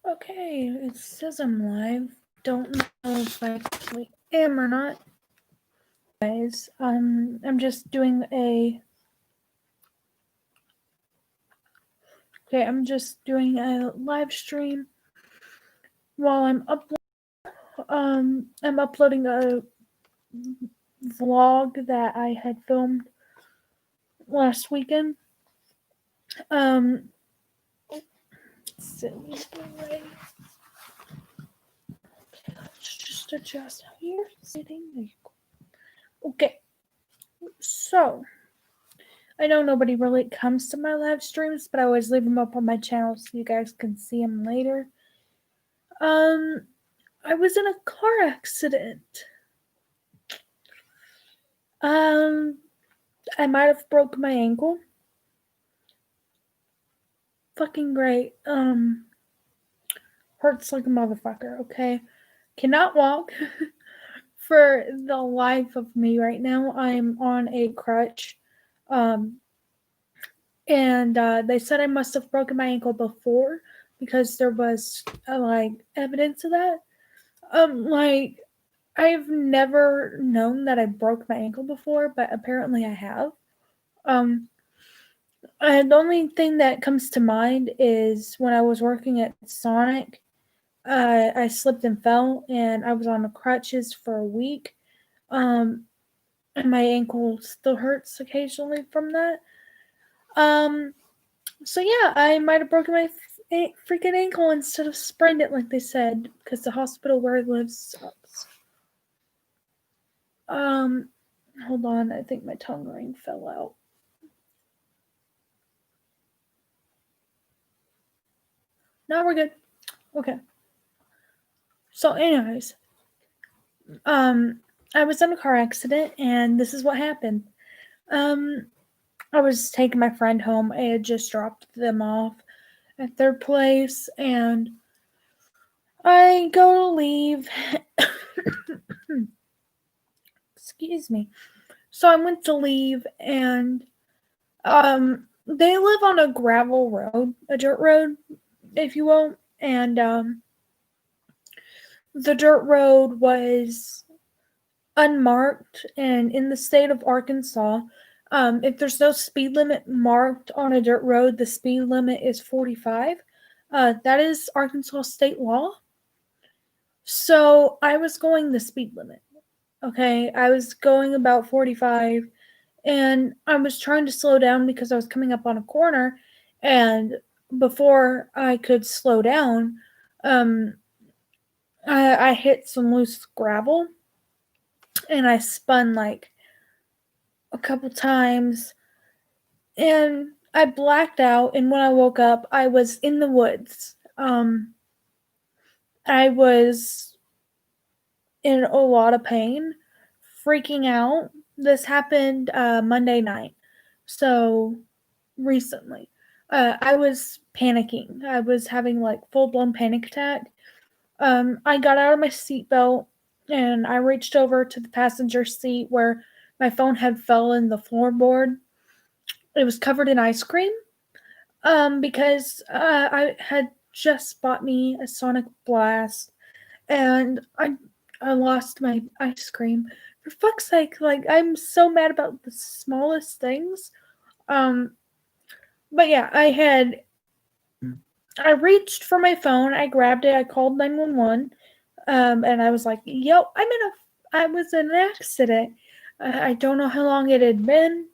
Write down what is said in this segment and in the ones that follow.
Okay, it says I'm live. Don't know if I actually am or not. Guys, I'm just doing a. Okay, I'm just doing a live stream while I'm uploading a vlog that I had filmed last weekend. Silly boy. Okay, let's just adjust how you're sitting. There you go. Okay, so I know nobody really comes to my live streams, but I always leave them up on my channel so you guys can see them later. I was in a car accident. I might have broke my ankle. Fucking great. Hurts like a motherfucker, okay? Cannot walk for the life of me right now. I'm on a crutch. And they said I must have broken my ankle before because there was evidence of that. Like I've never known that I broke my ankle before, but apparently I have. The only thing that comes to mind is when I was working at Sonic. I slipped and fell, and I was on the crutches for a week. And my ankle still hurts occasionally from that. So yeah, I might have broken my freaking ankle instead of sprained it like they said, because the hospital where I live sucks. Hold on, I think my tongue ring fell out. No, we're good. Okay. So, anyways, I was in a car accident, and this is what happened. I was taking my friend home. I had just dropped them off at their place, and I go to leave. Excuse me. So I went to leave, and they live on a gravel road, a dirt road, if you will, and the dirt road was unmarked, and in the state of Arkansas, if there's no speed limit marked on a dirt road, the speed limit is 45. That is Arkansas state law. So I was going the speed limit. Okay, I was going about 45, and I was trying to slow down because I was coming up on a corner, and before I could slow down, I hit some loose gravel, and I spun like a couple times, and I blacked out. And when I woke up, I was in the woods. I was in a lot of pain, freaking out. This happened Monday night, so recently. I was panicking. I was having like full blown panic attack. I got out of my seatbelt, and I reached over to the passenger seat where my phone had fell in the floorboard. It was covered in ice cream. Because I had just bought me a Sonic Blast, and I lost my ice cream. For fuck's sake, like I'm so mad about the smallest things. But yeah, I reached for my phone, I grabbed it, I called 911, and I was like, "Yo, I was in an accident. I don't know how long it had been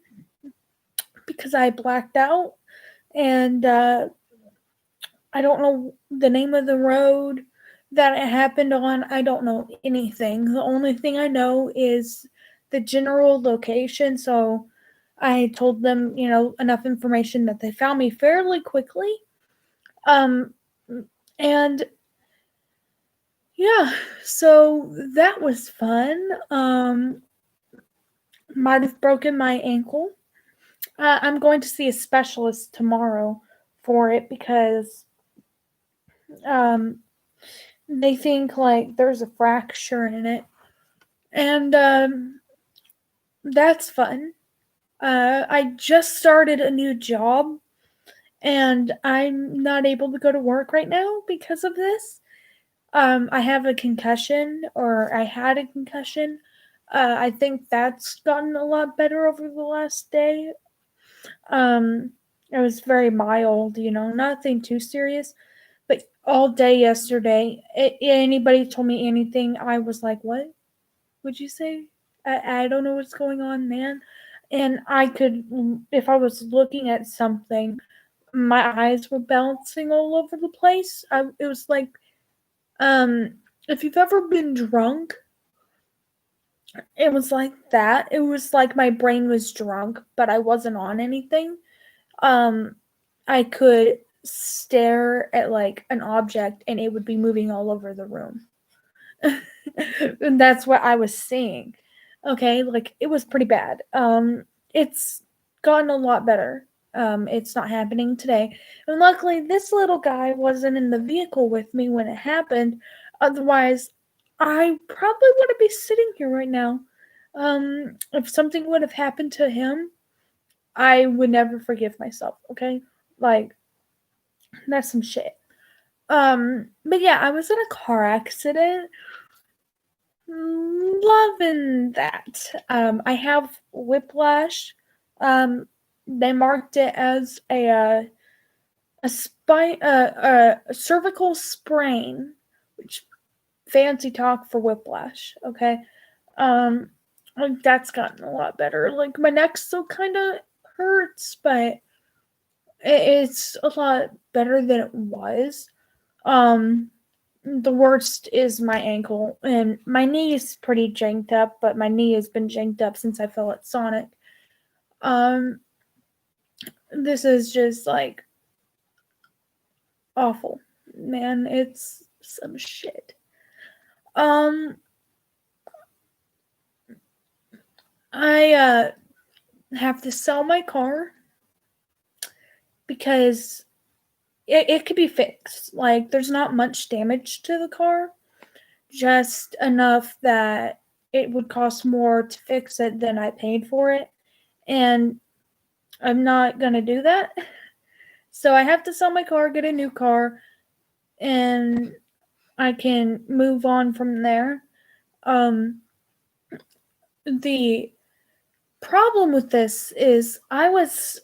because I blacked out, and I don't know the name of the road that it happened on. I don't know anything. The only thing I know is the general location. So I told them, enough information that they found me fairly quickly. And yeah, so that was fun. Might have broken my ankle. I'm going to see a specialist tomorrow for it because um, they think like there's a fracture in it, and that's fun. I just started a new job, and I'm not able to go to work right now because of this. I have a concussion, or I had a concussion. I think that's gotten a lot better over the last day. Um, it was very mild, nothing too serious. But all day yesterday, anybody told me anything, I was like, "What would you say? I don't know what's going on, man." And I could, if I was looking at something, my eyes were bouncing all over the place. It was like, if you've ever been drunk, it was like that. It was like my brain was drunk, but I wasn't on anything. Um, I could stare at like an object and it would be moving all over the room. And that's what I was seeing. Okay, like it was pretty bad. It's gotten a lot better. It's not happening today. And luckily this little guy wasn't in the vehicle with me when it happened. Otherwise, I probably wouldn't be sitting here right now. If something would have happened to him, I would never forgive myself, okay? Like, that's some shit. But yeah, I was in a car accident. Loving that. I have whiplash. They marked it as a spine, a cervical sprain, which fancy talk for whiplash. Okay, like that's gotten a lot better. Like my neck still kind of hurts, but it's a lot better than it was. Um, the worst is my ankle, and my knee is pretty janked up, but my knee has been janked up since I fell at Sonic. Um, this is just like awful, man. It's some shit. Um, I have to sell my car because it could be fixed. Like, there's not much damage to the car, just enough that it would cost more to fix it than I paid for it. And I'm not gonna do that. So I have to sell my car, get a new car, and I can move on from there. Um, the problem with this is I was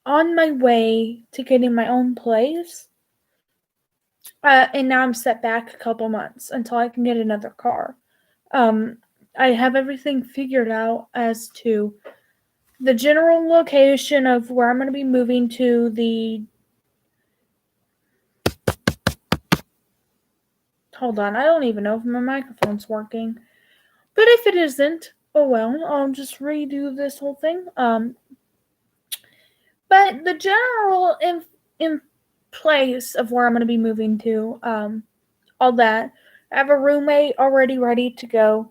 on my way to getting my own place, and now I'm set back a couple months until I can get another car. Um, I have everything figured out as to the general location of where I'm going to be moving to. Hold on, I don't even know if my microphone's working. But if it isn't, oh well, I'll just redo this whole thing. But the general in place of where I'm going to be moving to, all that. I have a roommate already ready to go.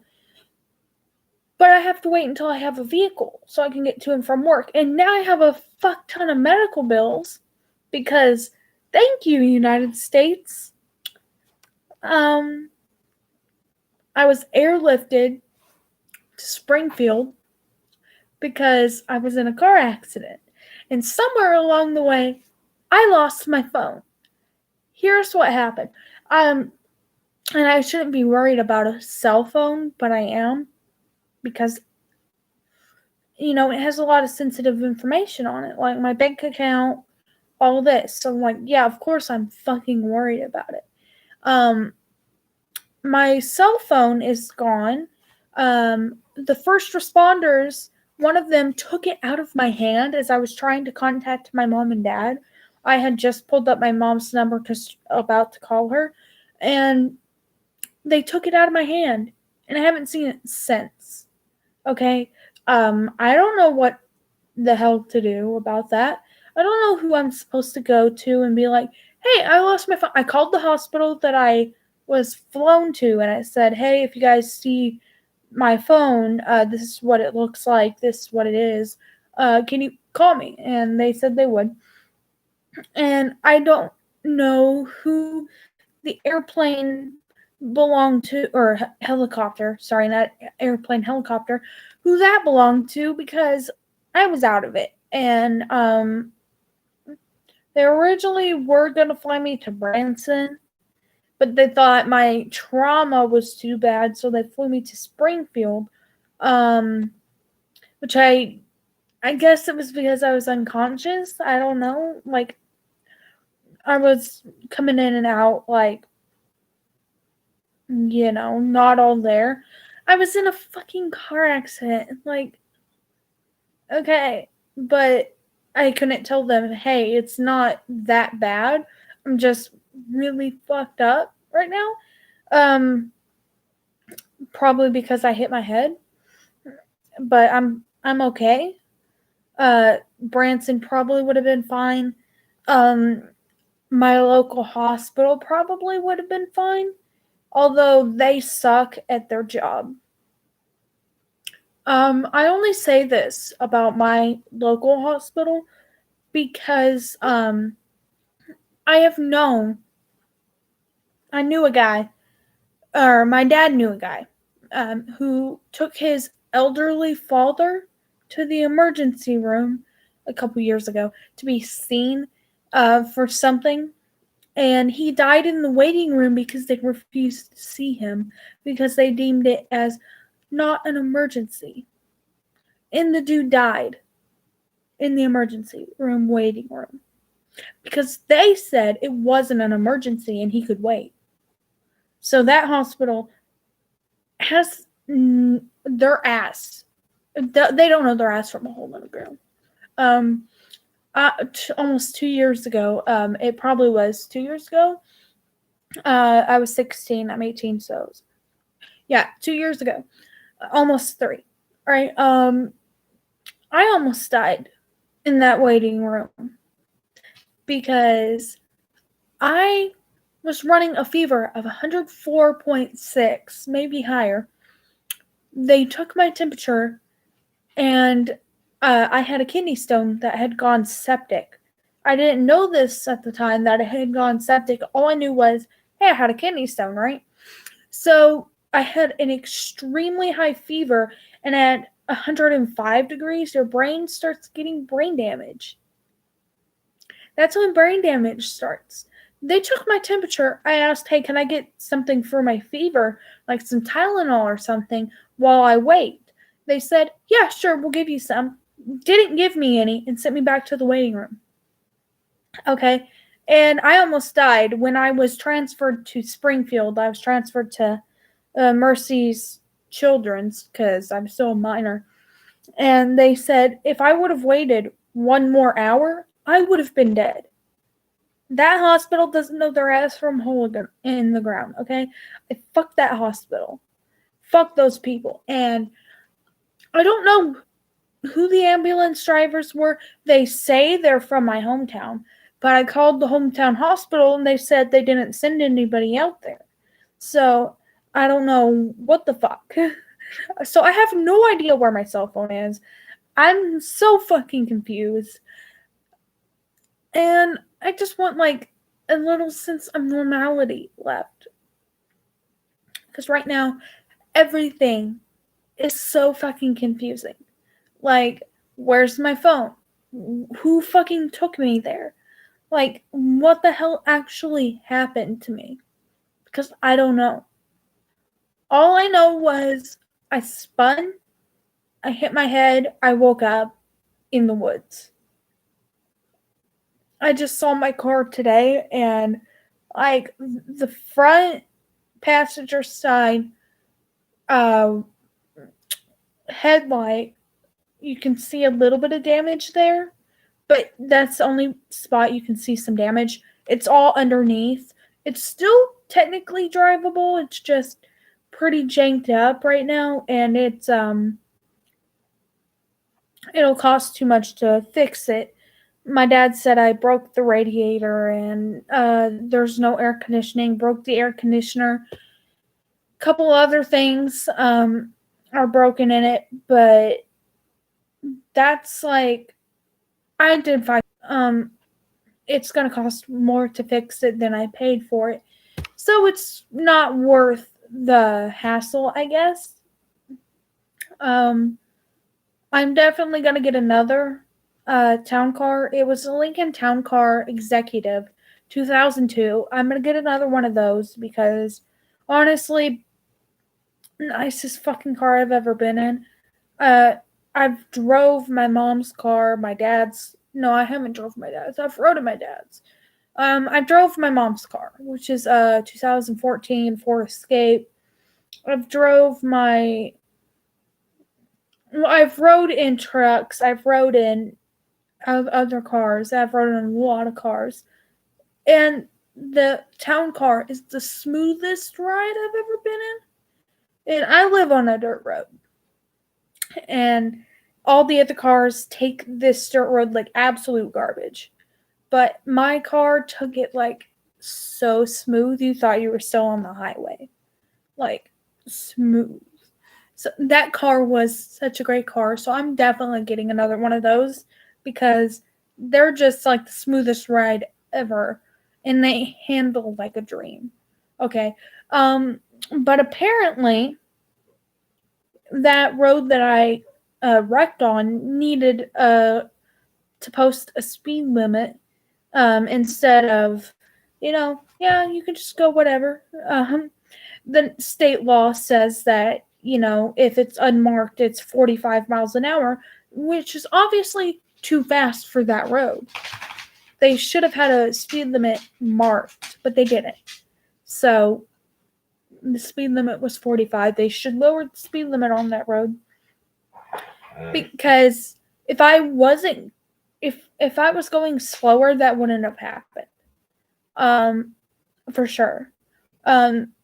But I have to wait until I have a vehicle so I can get to and from work. And now I have a fuck ton of medical bills because, thank you, United States. I was airlifted to Springfield because I was in a car accident. And somewhere along the way, I lost my phone. Here's what happened. And I shouldn't be worried about a cell phone, but I am, because it has a lot of sensitive information on it, like my bank account, all this. So I'm like, yeah, of course I'm fucking worried about it. My cell phone is gone. The first responders, one of them took it out of my hand as I was trying to contact my mom and dad. I had just pulled up my mom's number because about to call her, and they took it out of my hand, and I haven't seen it since. Okay, I don't know what the hell to do about that. I don't know who I'm supposed to go to and be like, "Hey, I lost my phone." I called the hospital that I was flown to, and I said, "Hey, if you guys see my phone, this is what it looks like. This is what it is. Can you call me?" And they said they would. And I don't know who the airplane belonged to, or helicopter, sorry, not airplane, helicopter, who that belonged to, because I was out of it. And They originally were going to fly me to Branson, but they thought my trauma was too bad, so they flew me to Springfield, which I guess it was because I was unconscious. I don't know. Like, I was coming in and out, like, not all there. I was in a fucking car accident. Like, okay, but I couldn't tell them, hey, it's not that bad. I'm just really fucked up right now. Probably because I hit my head, but I'm okay. Branson probably would have been fine. My local hospital probably would have been fine, although they suck at their job. I only say this about my local hospital because I knew a guy, or my dad knew a guy, who took his elderly father to the emergency room a couple years ago to be seen for something. And he died in the waiting room because they refused to see him because they deemed it as not an emergency. And the dude died in the emergency room waiting room because they said it wasn't an emergency and he could wait. So that hospital has their ass. They don't know their ass from a hole in the ground. Almost 2 years ago, it probably was 2 years ago. I was 16. I'm 18, so yeah, 2 years ago, almost 3. Right? I almost died in that waiting room because I was running a fever of 104.6, maybe higher. They took my temperature, and I had a kidney stone that had gone septic. I didn't know this at the time that it had gone septic. All I knew was, hey, I had a kidney stone, right? So I had an extremely high fever, and at 105 degrees, your brain starts getting brain damage. That's when brain damage starts. They took my temperature. I asked, hey, can I get something for my fever, like some Tylenol or something, while I wait? They said, yeah, sure, we'll give you some. Didn't give me any and sent me back to the waiting room. Okay. And I almost died when I was transferred to Springfield. I was transferred to Mercy's Children's because I'm still a minor. And they said if I would have waited one more hour, I would have been dead. That hospital doesn't know their ass from hole in the ground, okay? Fuck that hospital. Fuck those people. And I don't know who the ambulance drivers were. They say they're from my hometown, but I called the hometown hospital and they said they didn't send anybody out there. So I don't know what the fuck. So I have no idea where my cell phone is. I'm so fucking confused. And I just want like a little sense of normality left. Because right now, everything is so fucking confusing. Like, where's my phone? Who fucking took me there? Like, what the hell actually happened to me? Because I don't know. All I know was I spun, I hit my head, I woke up in the woods. I just saw my car today, and like the front passenger side headlight, you can see a little bit of damage there, but that's the only spot you can see some damage. It's all underneath. It's still technically drivable. It's just pretty janked up right now, and it'll cost too much to fix it. My dad said I broke the radiator and there's no air conditioning. Broke the air conditioner. Couple other things are broken in it, but that's like I did find it's gonna cost more to fix it than I paid for it, so it's not worth the hassle, I guess. I'm definitely gonna get another town car. It was a Lincoln Town Car Executive 2002. I'm going to get another one of those because honestly, nicest fucking car I've ever been in. Uh, I've drove my mom's car, my dad's. No, I haven't drove my dad's. I've rode in my dad's. I drove my mom's car, which is a 2014 Ford Escape. I've drove my. I've rode in trucks. I've rode in other cars. I've rode in a lot of cars, and the town car is the smoothest ride I've ever been in. And I live on a dirt road, and all the other cars take this dirt road like absolute garbage. But my car took it like so smooth you thought you were still on the highway. Like smooth. So that car was such a great car. So I'm definitely getting another one of those because they're just like the smoothest ride ever and they handle like a dream. Okay. But apparently that road that I wrecked on needed to post a speed limit instead of, yeah, you can just go whatever. The state law says that, if it's unmarked, it's 45 miles an hour, which is obviously too fast for that road. They should have had a speed limit marked, but they didn't. So the speed limit was 45. They should lower the speed limit on that road because if I wasn't if I was going slower, that wouldn't have happened. For sure.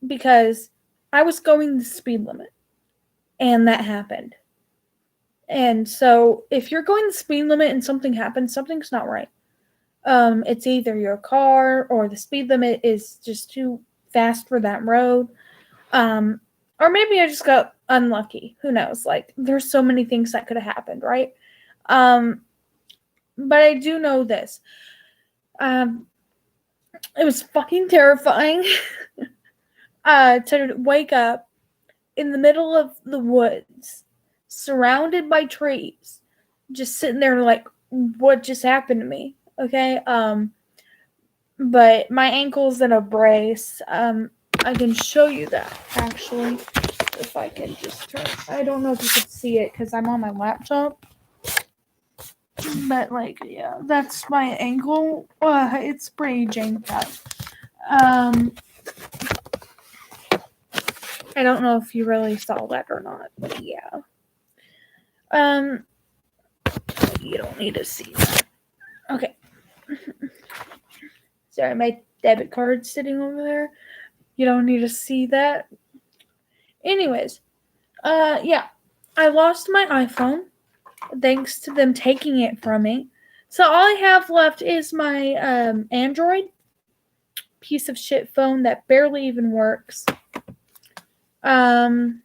Because I was going the speed limit and that happened. And so if you're going the speed limit and something happens, something's not right. It's either your car or the speed limit is just too fast for that road. Or maybe I just got unlucky. Who knows? Like, there's so many things that could have happened, right? But I do know this. It was fucking terrifying to wake up in the middle of the woods, surrounded by trees, just sitting there like, what just happened to me? Okay. But my ankle's in a brace. I can show you that actually. If I can just turn, I don't know if you can see it because I'm on my laptop. But like, yeah, that's my ankle. It's pretty janked up. I don't know if you really saw that or not, but yeah. You don't need to see that. Okay. Sorry, my debit card's sitting over there. You don't need to see that. Anyways, yeah. I lost my iPhone thanks to them taking it from me. So all I have left is my Android piece of shit phone that barely even works. Hold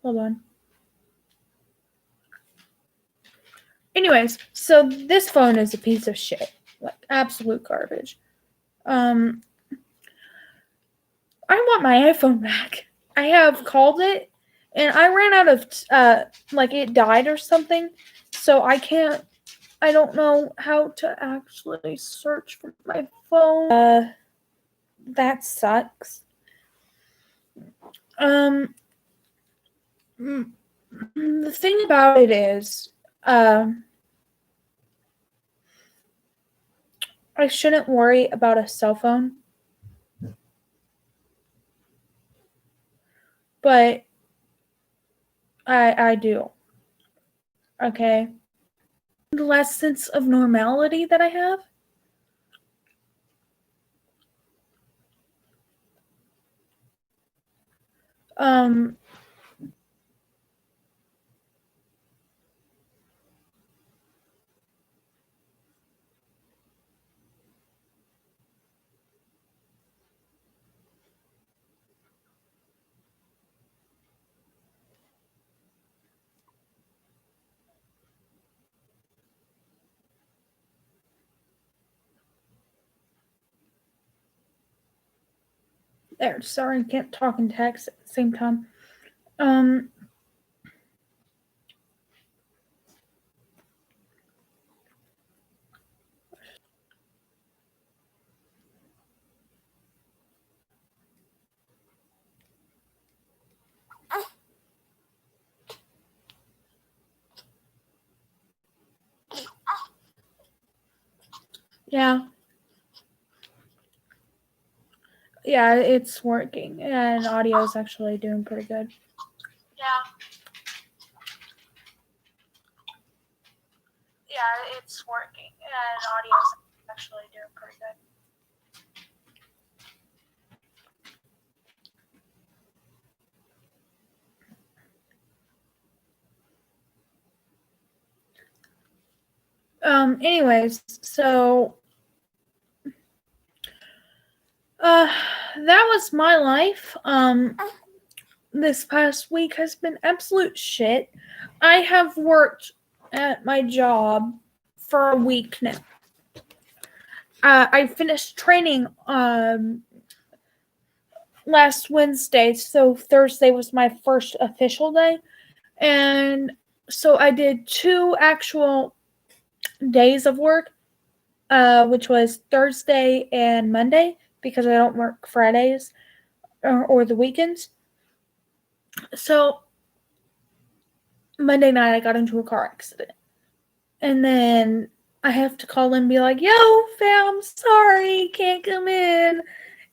on. Anyways, so this phone is a piece of shit. Like absolute garbage. I want my iPhone back. I have called it and I ran out of like it died or something. So I don't know how to actually search for my phone. That sucks. The thing about it is, I shouldn't worry about a cell phone, but I do. Okay, the less sense of normality that I have. Um, there. Sorry, I can't talk and text at the same time. Um, Yeah. Yeah, it's working. And audio is actually doing pretty good. Yeah. Yeah, it's working. And audio is actually doing pretty good. Anyways, so that was my life. This past week has been absolute shit. I have worked at my job for a week now. I finished training last Wednesday, so Thursday was my first official day. And so I did 2 actual days of work, which was Thursday and Monday, because I don't work Fridays or the weekends. So Monday night I got into a car accident. And then I have to call and be like, yo, fam, sorry, can't come in.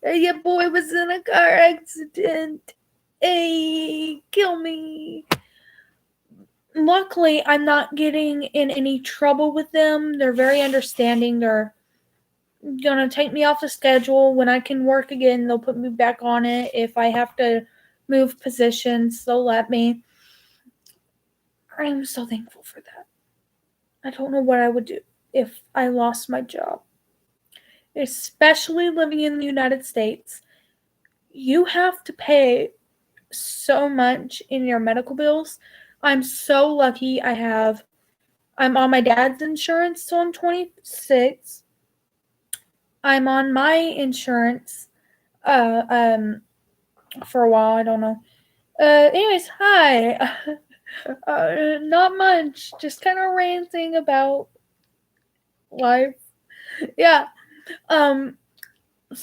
Your boy was in a car accident. Hey, kill me. Luckily, I'm not getting in any trouble with them. They're very understanding. They're gonna take me off the schedule. When I can work again, they'll put me back on it. If I have to move positions, they'll let me. I'm so thankful for that. I don't know what I would do if I lost my job. Especially living in the United States. You have to pay so much in your medical bills. I'm so lucky I'm on my dad's insurance, so I'm 26. I'm on my insurance for a while, I don't know. Anyways, hi. Not much, just kind of ranting about life. Yeah. So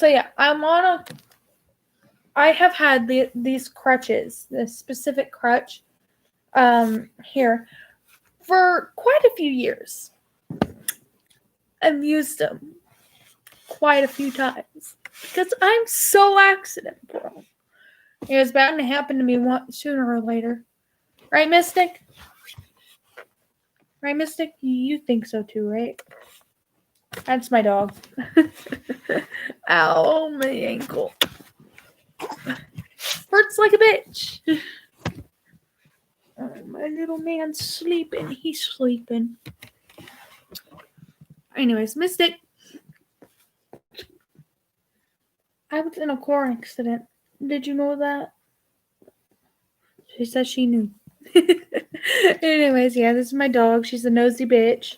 yeah, I have had these crutches, this specific crutch, here for quite a few years. I've used them quite a few times because I'm so accident prone. It was bound to happen to me sooner or later. Right, Mystic? Right, Mystic? You think so too, right? That's my dog. Ow, my ankle. Hurts like a bitch. Oh, my little man's sleeping. He's sleeping. Anyways, Mystic. I was in a car accident. Did you know that? She said she knew. Anyways, yeah, this is my dog. She's a nosy bitch.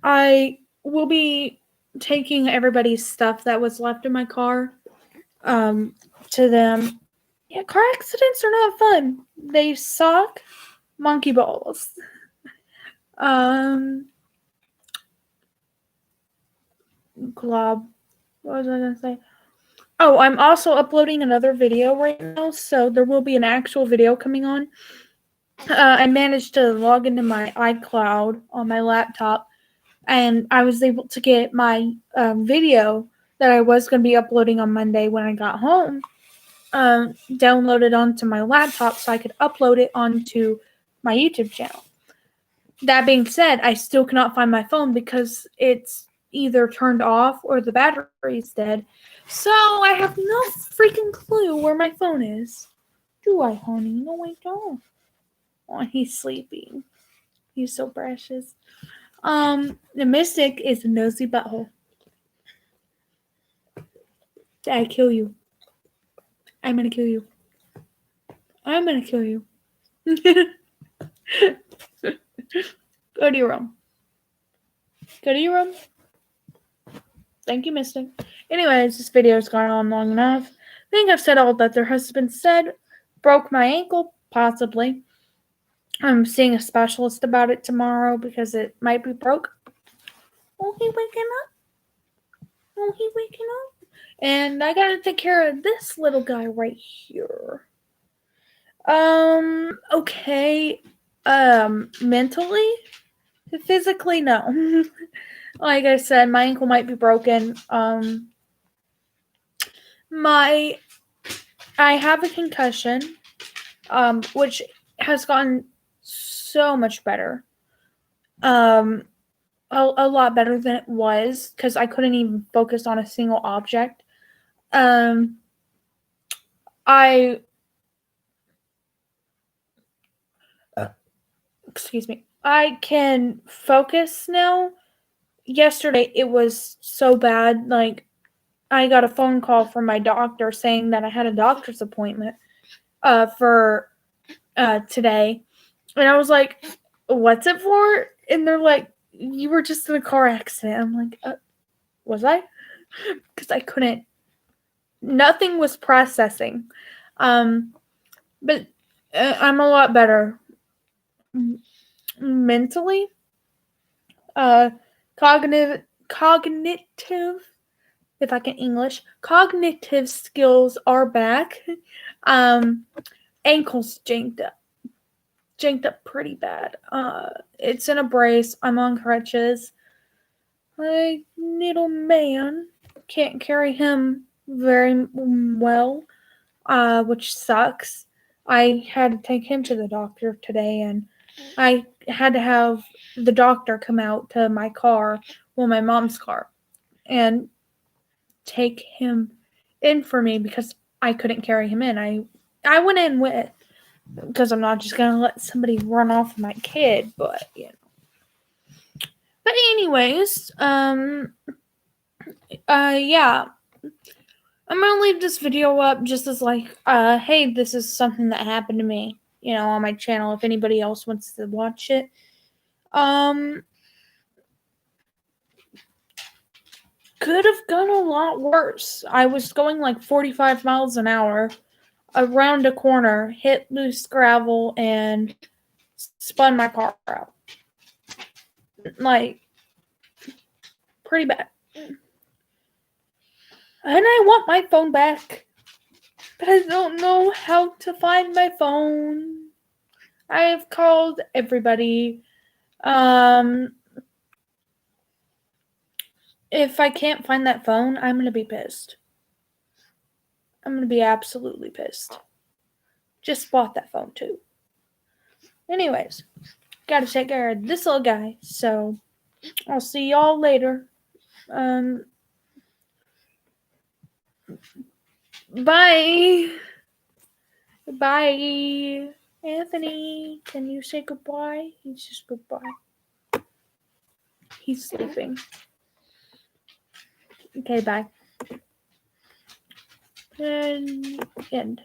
I will be taking everybody's stuff that was left in my car to them. Yeah, car accidents are not fun. They suck monkey balls. Glob. What was I gonna say? Oh, I'm also uploading another video right now, so there will be an actual video coming on. I managed to log into my iCloud on my laptop, and I was able to get my video that I was going to be uploading on Monday when I got home downloaded onto my laptop so I could upload it onto my YouTube channel. That being said, I still cannot find my phone because it's either turned off or the battery's dead. So I have no freaking clue where my phone is. Do I, honey? No, I don't. Oh, he's sleeping. He's so precious. The Mystic is a nosy butthole. Did I kill you? I'm gonna kill you. I'm gonna kill you. Go to your room. Go to your room. Thank you, Mystic. Anyways, this video's gone on long enough. I think I've said all that there has been said. Broke my ankle, possibly. I'm seeing a specialist about it tomorrow because it might be broke. Oh, he waking up? Oh, he waking up? And I gotta take care of this little guy right here. Okay. Mentally, Physically, no. Like I said, my ankle might be broken. I have a concussion, which has gotten so much better. A lot better than it was because I couldn't even focus on a single object. Excuse me. I can focus now. Yesterday it was so bad. Like I got a phone call from my doctor saying that I had a doctor's appointment for today. And I was like, "What's it for?" And they're like, "You were just in a car accident." I'm like, "Was I?" Because I couldn't. Nothing was processing. But I'm a lot better mentally. Cognitive, if I can English, cognitive skills are back. Ankles janked up pretty bad. It's in a brace. I'm on crutches. My little man can't carry him very well, which sucks. I had to take him to the doctor today, and I had to have the doctor come out to my car, well, my mom's car, and take him in for me because I couldn't carry him in. I went in with, because I'm not just gonna let somebody run off with my kid, but you know. But anyways, yeah. I'm gonna leave this video up just as like, hey, this is something that happened to me, on my channel if anybody else wants to watch it. Could have gone a lot worse. I was going like 45 miles an hour around a corner, hit loose gravel, and spun my car out. Like, pretty bad. And I want my phone back. But I don't know how to find my phone. I have called everybody. If I can't find that phone, I'm going to be pissed. I'm going to be absolutely pissed. Just bought that phone too. Anyways, gotta take care of this little guy. So, I'll see y'all later. Bye. Bye. Anthony, can you say goodbye? He says goodbye. He's sleeping. Okay, bye. And end.